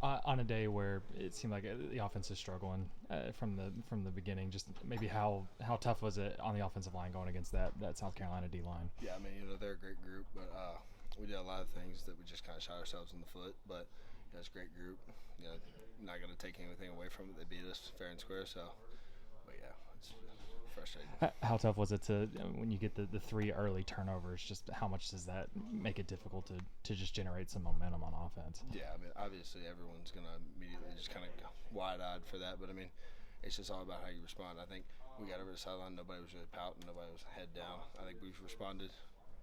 On a day where it seemed like the offense is struggling from the beginning, just maybe how tough was it on the offensive line going against that South Carolina D line? Yeah, I mean, they're a great group, but we did a lot of things that we just kind of shot ourselves in the foot. But it's a great group. Not going to take anything away from it. They beat us fair and square. So, but yeah, it's frustrating. How tough was it to when you get the three early turnovers? Just how much does that make it difficult to just generate some momentum on offense? Yeah, I mean, obviously everyone's going to immediately just kind of go wide-eyed for that. But I mean, it's just all about how you respond. I think we got over the sideline. Nobody was really pouting. Nobody was head down. I think we've responded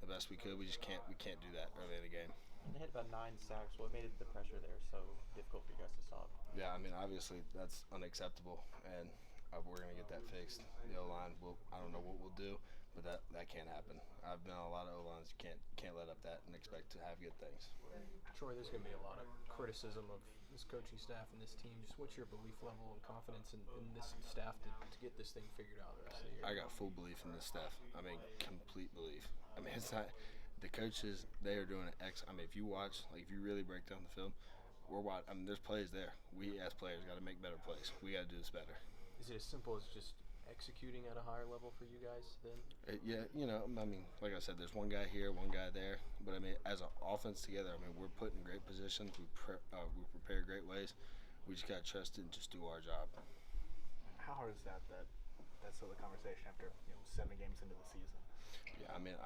the best we could. We can't do that early in the game. And they had about 9 sacks. What made the pressure there so difficult for you guys to stop? Yeah, I mean, obviously that's unacceptable, and we're gonna get that fixed. The O line, I don't know what we'll do, but that can't happen. I've been on a lot of O lines. You can't let up that and expect to have good things. Troy, there's going to be a lot of criticism of this coaching staff and this team. Just what's your belief level and confidence in this staff to get this thing figured out the rest of the year? I got full belief in this staff. I mean, complete belief. I mean, it's not the coaches. They are doing an I mean, if you watch, like if you really break down the film, we're watching. I mean, there's plays there. We as players got to make better plays. We got to do this better. Is it as simple as just executing at a higher level for you guys then? Yeah, I mean, like I said, there's one guy here, one guy there, but I mean, as an offense together, I mean, we're put in great positions. We prepare great ways. We just got to trust it and just do our job. How hard is that's still the conversation after 7 games into the season? Yeah, I mean,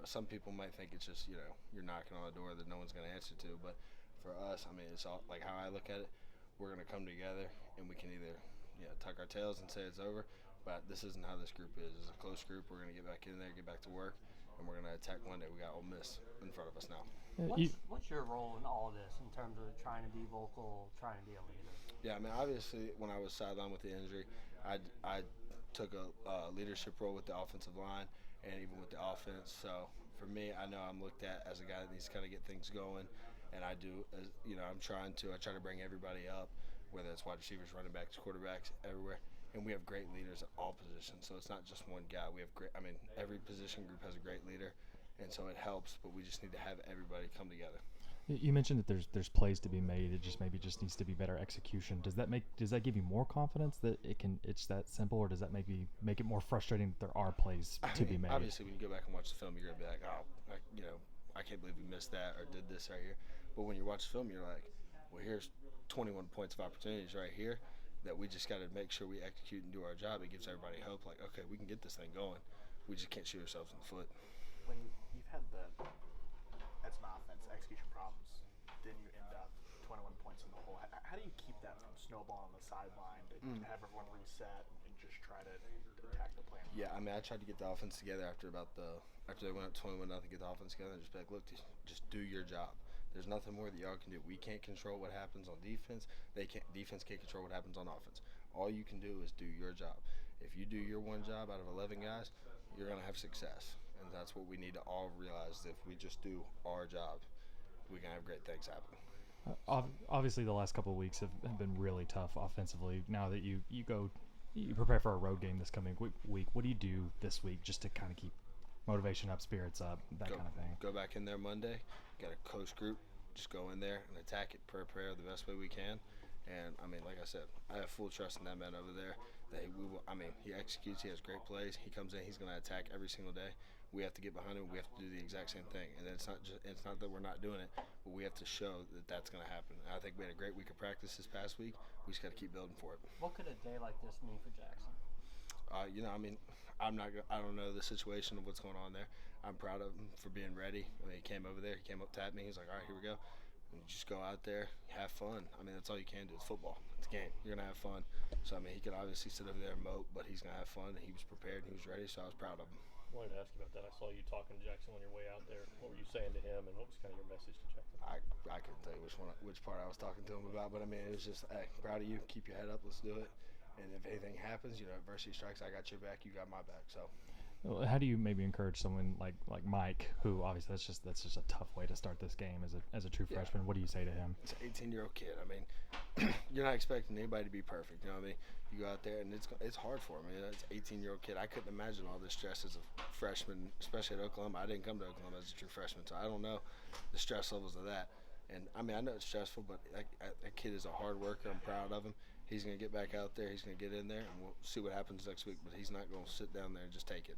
some people might think it's just you're knocking on a door that no one's going to answer to, but for us, I mean, it's all like how I look at it. We're going to come together and we can either tuck our tails and say it's over. But this isn't how this group is. It's a close group. We're going to get back in there, get back to work, and we're going to attack Monday. We got Ole Miss in front of us now. What's your role in all this in terms of trying to be vocal, trying to be a leader? Yeah, I mean, obviously, when I was sidelined with the injury, I took a leadership role with the offensive line and even with the offense. So for me, I know I'm looked at as a guy that needs to kind of get things going, and I do. I try to bring everybody up, whether it's wide receivers, running backs, quarterbacks, everywhere. And we have great leaders at all positions, so it's not just one guy. We have every position group has a great leader, and so it helps. But we just need to have everybody come together. You mentioned that there's plays to be made. It just needs to be better execution. Does that give you more confidence that it's that simple, or does that make it more frustrating that there are plays to be made? Obviously, when you go back and watch the film, you're gonna be like, I can't believe we missed that or did this right here. But when you watch the film, you're like, well, here's 21 points of opportunities right here that we just got to make sure we execute and do our job. It gives everybody hope, like, okay, we can get this thing going. We just can't shoot ourselves in the foot. When you've had as an offense, execution problems, then you end up 21 points in the hole. How do you keep that from snowballing on the sideline to have everyone reset and just try to attack the plan? Yeah, I mean, I tried to get the offense together after they went up 21-0, get the offense together and just be like, look, just do your job. There's nothing more that y'all can do. We can't control what happens on defense. Defense can't control what happens on offense. All you can do is do your job. If you do your one job out of 11 guys, you're going to have success. And that's what we need to all realize. If we just do our job, we can have great things happen. Obviously, the last couple of weeks have been really tough offensively. Now that you prepare for a road game this coming week, what do you do this week just to kind of keep motivation up, spirits up, that kind of thing? Go back in there Monday, got a close group, just go in there and attack it, prepare the best way we can. And, I mean, like I said, I have full trust in that man over there. He executes, he has great plays. He comes in, he's going to attack every single day. We have to get behind him. We have to do the exact same thing. And it's not that we're not doing it, but we have to show that that's going to happen. And I think we had a great week of practice this past week. We just got to keep building for it. What could a day like this mean for Jackson? I don't know the situation of what's going on there. I'm proud of him for being ready. I mean, he came over there, he came up, tapped me. He's like, all right, here we go. And just go out there, have fun. I mean, that's all you can do. It's football. It's a game. You're going to have fun. So, I mean, he could obviously sit over there and mope, but he's going to have fun. And he was prepared and he was ready, so I was proud of him. I wanted to ask you about that. I saw you talking to Jackson on your way out there. What were you saying to him, and what was kind of your message to Jackson? I couldn't tell you which part I was talking to him about, but I mean, it was just, hey, proud of you. Keep your head up. Let's do it. And if anything happens, adversity strikes, I got your back, you got my back. So, how do you maybe encourage someone like Mike, who obviously that's just a tough way to start this game as a true freshman? What do you say to him? It's an 18-year-old kid. I mean, you're not expecting anybody to be perfect. You know what I mean? You go out there and it's hard for him. It's an 18-year-old kid. I couldn't imagine all this stress as a freshman, especially at Oklahoma. I didn't come to Oklahoma as a true freshman, so I don't know the stress levels of that. And I mean, I know it's stressful, but that kid is a hard worker. I'm proud of him. He's going to get back out there. He's going to get in there, and we'll see what happens next week. But he's not going to sit down there and just take it.